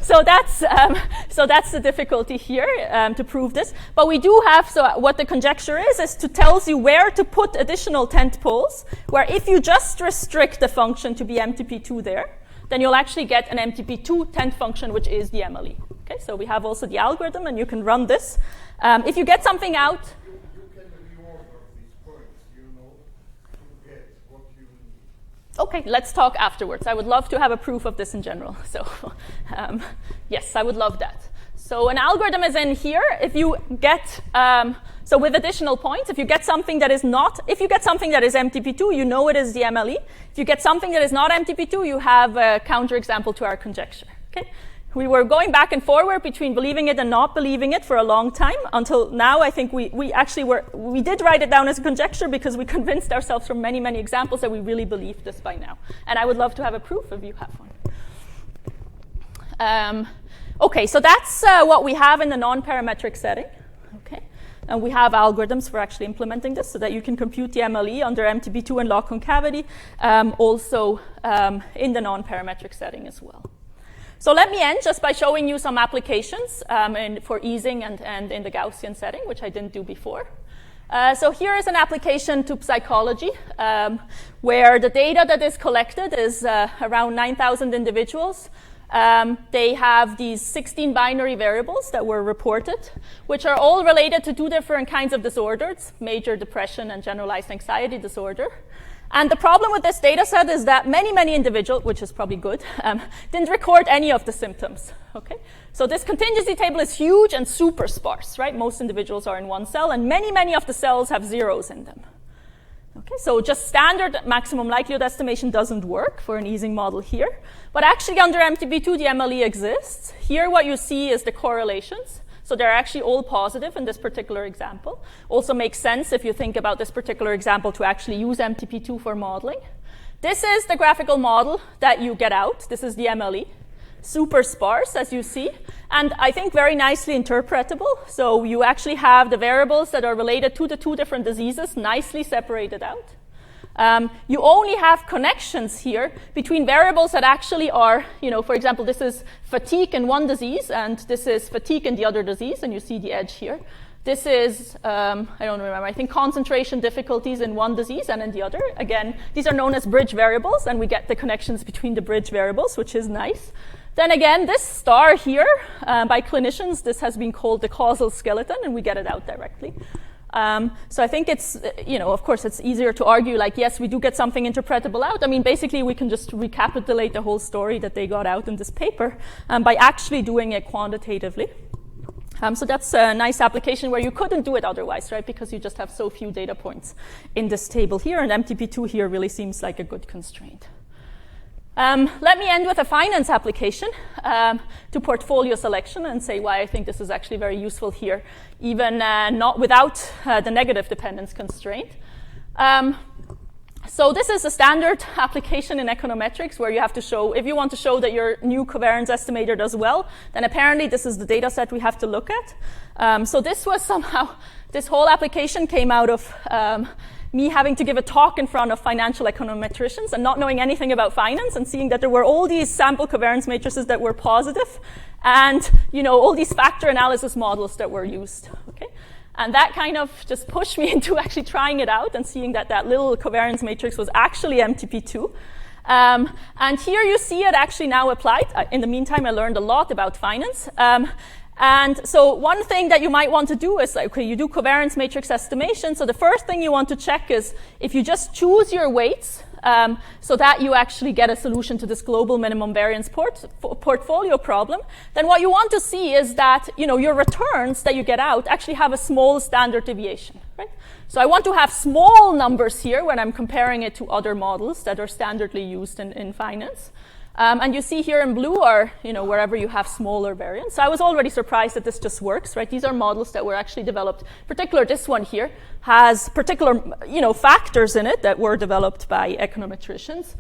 So that's the difficulty here to prove this. But we do have, so what the conjecture is to tells you where to put additional 10th poles, where if you just restrict the function to be MTP2 there, then you'll actually get an MTP2 10th function, which is the MLE. Okay, so we have also the algorithm, and you can run this. If you get something out, you can reorder these points, to get what you need. okay, let's talk afterwards. I would love to have a proof of this in general. So yes, I would love that. So an algorithm is in here. If you get, so with additional points, if you get something that is MTP2, you know it is the MLE. If you get something that is not MTP2, you have a counterexample to our conjecture. Okay? We were going back and forward between believing it and not believing it for a long time, until now I think we did write it down as a conjecture because we convinced ourselves from many, many examples that we really believe this by now. And I would love to have a proof if you have one. Okay, so that's what we have in the non-parametric setting. Okay, and we have algorithms for actually implementing this so that you can compute the MLE under MTP2 and log concavity, also in the non-parametric setting as well. So let me end just by showing you some applications for easing and in the Gaussian setting, which I didn't do before. So here is an application to psychology, where the data that is collected is around 9,000 individuals. They have these 16 binary variables that were reported, which are all related to two different kinds of disorders, major depression and generalized anxiety disorder. And the problem with this data set is that many individuals, which is probably good, didn't record any of the symptoms. Okay? So this contingency table is huge and super sparse, right? Most individuals are in one cell, and many of the cells have zeros in them. Okay, so just standard maximum likelihood estimation doesn't work for an easing model here. But actually under MTP2, the MLE exists. Here what you see is the correlations. So they're actually all positive in this particular example. Also makes sense if you think about this particular example to actually use MTP2 for modeling. This is the graphical model that you get out. This is the MLE. Super sparse, as you see, and I think very nicely interpretable. So you actually have the variables that are related to the two different diseases nicely separated out. You only have connections here between variables that actually are, for example, this is fatigue in one disease, and this is fatigue in the other disease, and you see the edge here. This is, I don't remember, I think concentration difficulties in one disease and in the other. Again, these are known as bridge variables, and we get the connections between the bridge variables, which is nice. Then again, this star here, by clinicians, this has been called the causal skeleton, and we get it out directly. So I think it's, of course, it's easier to argue, like, yes, we do get something interpretable out. I mean, basically, we can just recapitulate the whole story that they got out in this paper by actually doing it quantitatively. So that's a nice application where you couldn't do it otherwise, right? Because you just have so few data points in this table here, and MTP2 here really seems like a good constraint. Let me end with a finance application to portfolio selection and say why I think this is actually very useful here, even not without the negative dependence constraint. So this is a standard application in econometrics where you have to show, if you want to show that your new covariance estimator does well, then apparently this is the data set we have to look at. So this was somehow, this whole application came out of me having to give a talk in front of financial econometricians and not knowing anything about finance and seeing that there were all these sample covariance matrices that were positive and all these factor analysis models that were used. Okay, and that kind of just pushed me into actually trying it out and seeing that that little covariance matrix was actually MTP2. And here you see it actually now applied. In the meantime, I learned a lot about finance. And so one thing that you might want to do is, okay, you do covariance matrix estimation. So the first thing you want to check is if you just choose your weights so that you actually get a solution to this global minimum variance portfolio problem, then what you want to see is that your returns that you get out actually have a small standard deviation, right? So I want to have small numbers here when I'm comparing it to other models that are standardly used in finance. And you see here in blue are, wherever you have smaller variance. So I was already surprised that this just works, right? These are models that were actually developed. Particular, this one here has particular, factors in it that were developed by econometricians.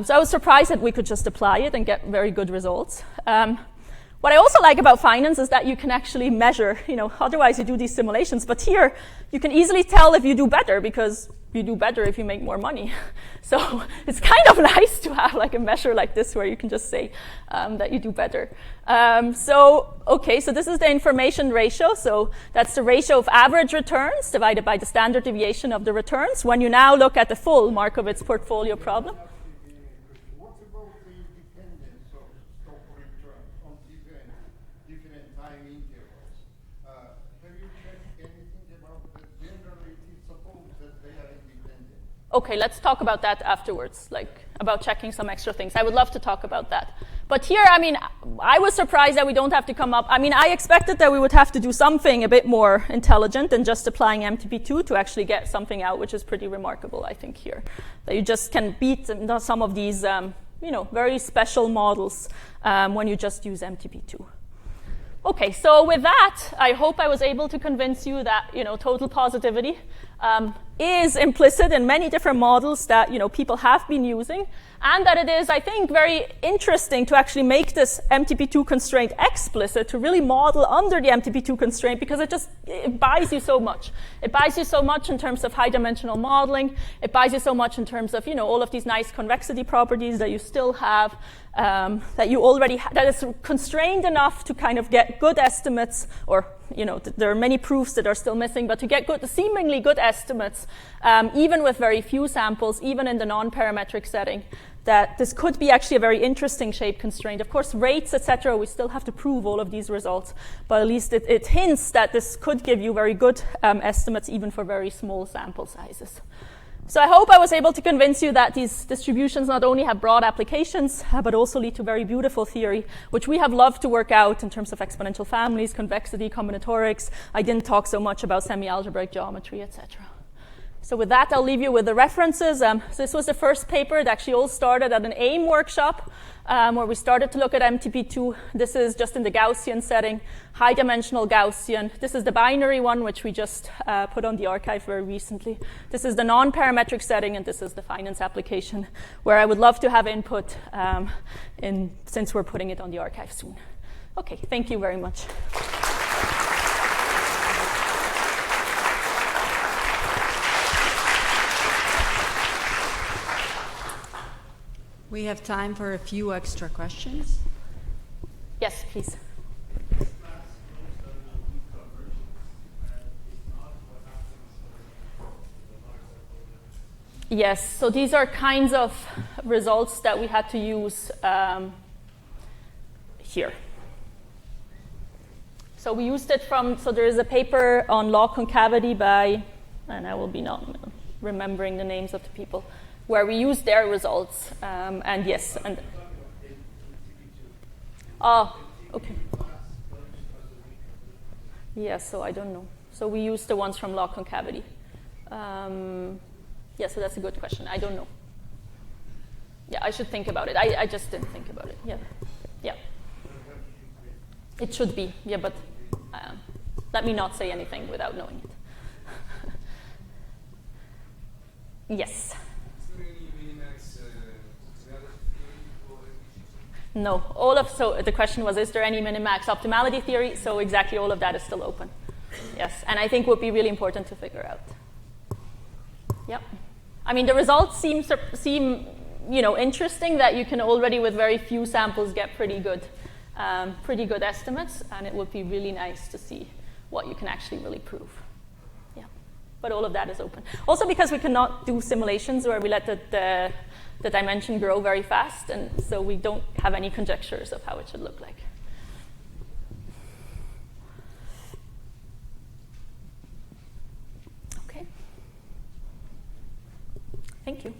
So I was surprised that we could just apply it and get very good results. What I also like about finance is that you can actually measure, otherwise you do these simulations, but here you can easily tell if you do better because you do better if you make more money. So it's kind of nice to have like a measure like this where you can just say that you do better. So this is the information ratio. So that's the ratio of average returns divided by the standard deviation of the returns when you now look at the full Markowitz portfolio problem. What about the dependence of stock returns on different time intervals? Have you checked anything about that? Generally, it is supposed that they are independent. Okay, let's talk about that afterwards, like about checking some extra things. I would love to talk about that. But here, I was surprised that we don't have to come up. I expected that we would have to do something a bit more intelligent than just applying MTP2 to actually get something out, which is pretty remarkable, I think, here. That you just can beat some of these, very special models when you just use MTP2. Okay, so with that, I hope I was able to convince you that, total positivity is implicit in many different models that, people have been using, and that it is, I think, very interesting to actually make this MTP2 constraint explicit, to really model under the MTP2 constraint, because it buys you so much. It buys you so much in terms of high-dimensional modeling. It buys you so much in terms of, all of these nice convexity properties that you still have, that you already that is constrained enough to kind of get good estimates, or there are many proofs that are still missing, but to get seemingly good estimates, even with very few samples, even in the non-parametric setting, that this could be actually a very interesting shape constraint. Of course, rates, etc., we still have to prove all of these results, but at least it hints that this could give you very good estimates, even for very small sample sizes. So I hope I was able to convince you that these distributions not only have broad applications, but also lead to very beautiful theory, which we have loved to work out in terms of exponential families, convexity, combinatorics. I didn't talk so much about semi-algebraic geometry, etc. So with that, I'll leave you with the references. So this was the first paper. It actually all started at an AIM workshop, where we started to look at MTP2. This is just in the Gaussian setting, high-dimensional Gaussian. This is the binary one, which we just put on the archive very recently. This is the non-parametric setting, and this is the finance application, where I would love to have input since we're putting it on the archive soon. Okay, thank you very much. We have time for a few extra questions. Yes, please. Yes, so these are kinds of results that we had to use here. So we used it so there is a paper on log concavity by, and I will be not remembering the names of the people, where we used their results, and yes, and okay. Yes, so I don't know. So we used the ones from log concavity. Yeah, so that's a good question. I don't know. Yeah, I should think about it. I just didn't think about it. Yeah. It should be. Yeah, but let me not say anything without knowing it. Yes. No, so the question was, is there any minimax optimality theory? So exactly all of that is still open. Yes, and I think would be really important to figure out. Yep. The results seem interesting, that you can already with very few samples get pretty good pretty good estimates, and it would be really nice to see what you can actually really prove. Yeah, but all of that is open. Also because we cannot do simulations where we let the dimension grow very fast, and so we don't have any conjectures of how it should look like. Okay. Thank you.